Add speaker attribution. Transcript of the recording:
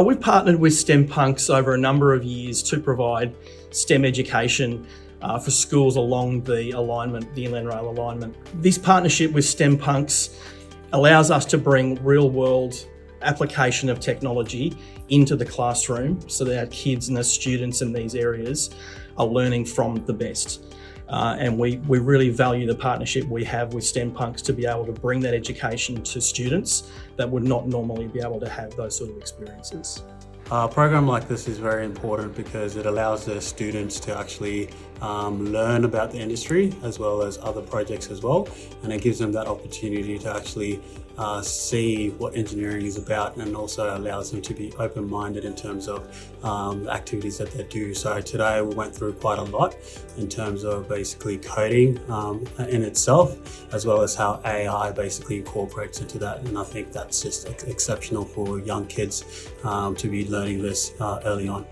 Speaker 1: We've partnered with STEM Punks over a number of years to provide STEM education for schools along the Inland Rail alignment. This partnership with STEM Punks allows us to bring real-world application of technology into the classroom so that our kids and our students in these areas are learning from the best. And we really value the partnership we have with STEM Punks to be able to bring that education to students that would not normally be able to have those sort of experiences.
Speaker 2: A program like this is very important because it allows the students to actually learn about the industry as well as other projects as well, and it gives them that opportunity to actually see what engineering is about, and also allows them to be open-minded in terms of the activities that they do. So today we went through quite a lot in terms of basically coding in itself, as well as how AI basically incorporates into that, and I think that's just exceptional for young kids to be learning this early on.